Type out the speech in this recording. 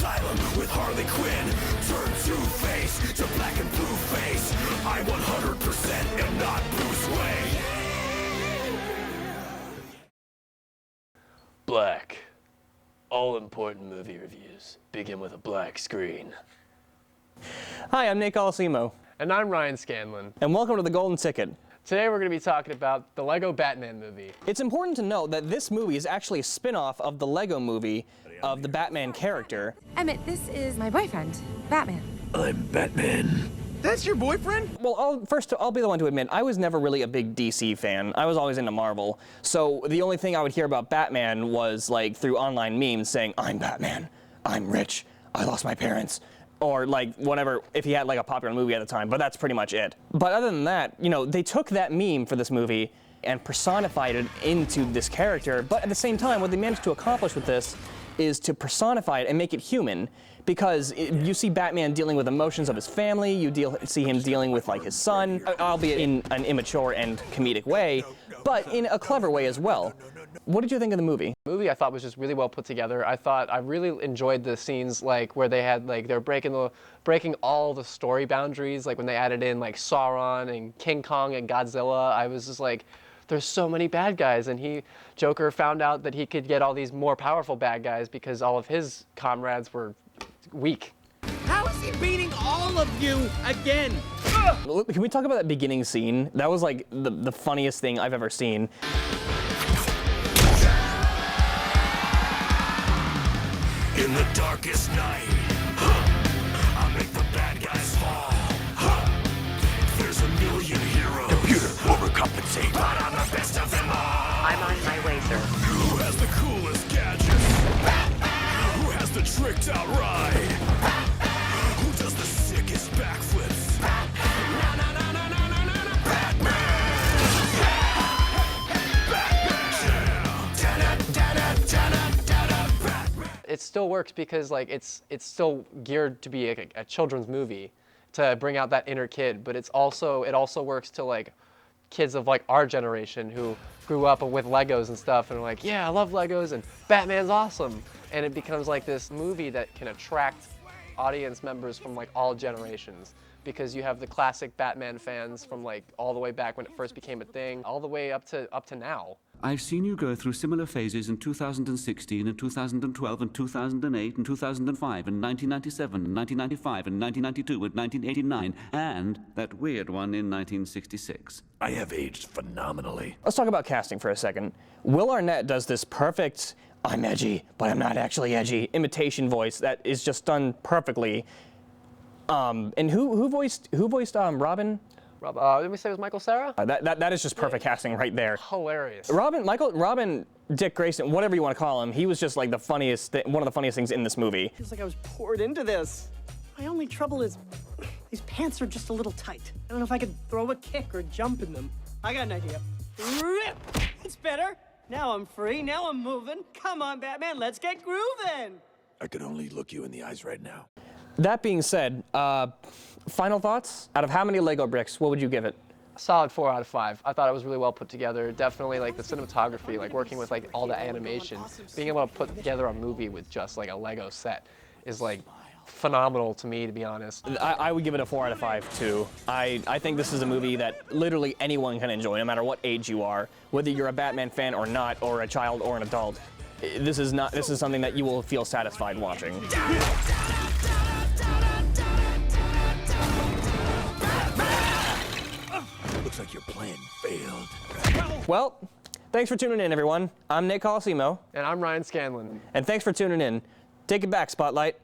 Asylum with Harley Quinn. Turn Two-Face to black and blue face. I 100% am not Bruce Wayne. Black. All important movie reviews begin with a black screen. Hi, I'm Nate Colosimo. And I'm Ryan Scanlon. And welcome to The Golden Ticket. Today we're going to be talking about the Lego Batman movie. It's important to note that this movie is actually a spin-off of the Lego movie of the Batman character. Emmett, this is my boyfriend, Batman. I'm Batman. That's your boyfriend? Well, I'll be the one to admit, I was never really a big DC fan. I was always into Marvel. So the only thing I would hear about Batman was like through online memes saying, I'm Batman, I'm rich, I lost my parents. Or like whatever, if he had like a popular movie at the time, but that's pretty much it. But other than that, you know, they took that meme for this movie and personified it into this character, but at the same time, what they managed to accomplish with this is to personify it and make it human, because you see Batman dealing with emotions of his family, you see him dealing with like his son, albeit in an immature and comedic way, but in a clever way as well. What did you think of the movie? The movie I thought was just really well put together. I really enjoyed the scenes like where they had like they're breaking all the story boundaries, like when they added in like Sauron and King Kong and Godzilla. I was just like, there's so many bad guys, and Joker found out that he could get all these more powerful bad guys because all of his comrades were weak. How is he beating all of you again? Can we talk about that beginning scene? That was like the funniest thing I've ever seen. In the darkest night, I make the bad guys fall. There's a million heroes. Computer overcompensate, but I'm the best of them all. I'm on my way, sir. Who has the coolest gadgets? Who has the tricked out ride? Who does the sickest backflips? It still works because like it's still geared to be a children's movie to bring out that inner kid, but it also works to like kids of like our generation who grew up with Legos and stuff and are like, yeah, I love Legos and Batman's awesome, and it becomes like this movie that can attract audience members from like all generations, because you have the classic Batman fans from like all the way back when it first became a thing, all the way up to now. I've seen you go through similar phases in 2016 and 2012 and 2008 and 2005 and 1997 and 1995 and 1992 and 1989 and that weird one in 1966. I have aged phenomenally. Let's talk about casting for a second. Will Arnett does this perfect, I'm edgy, but I'm not actually edgy, imitation voice that is just done perfectly. And who voiced Robin? Did we say it was Michael Cera? That is just perfect casting right there. Hilarious. Robin Dick Grayson, whatever you want to call him, he was just like one of the funniest things in this movie. Feels like I was poured into this. My only trouble is these pants are just a little tight. I don't know if I could throw a kick or jump in them. I got an idea. Rip! It's better. Now I'm free. Now I'm moving. Come on, Batman. Let's get grooving. I could only look you in the eyes right now. That being said, final thoughts? Out of how many Lego bricks, what would you give it? A solid 4 out of 5. I thought it was really well put together. Definitely like the cinematography, like working with like all the animation, being able to put together a movie with just like a Lego set is like phenomenal to me, to be honest. I would give it a 4 out of 5 too. I think this is a movie that literally anyone can enjoy, no matter what age you are, whether you're a Batman fan or not, or a child or an adult. This is something that you will feel satisfied watching. Looks like your plan failed. Well, thanks for tuning in, everyone. I'm Nate Colosimo. And I'm Ryan Scanlon. And thanks for tuning in. Take it back, Spotlite.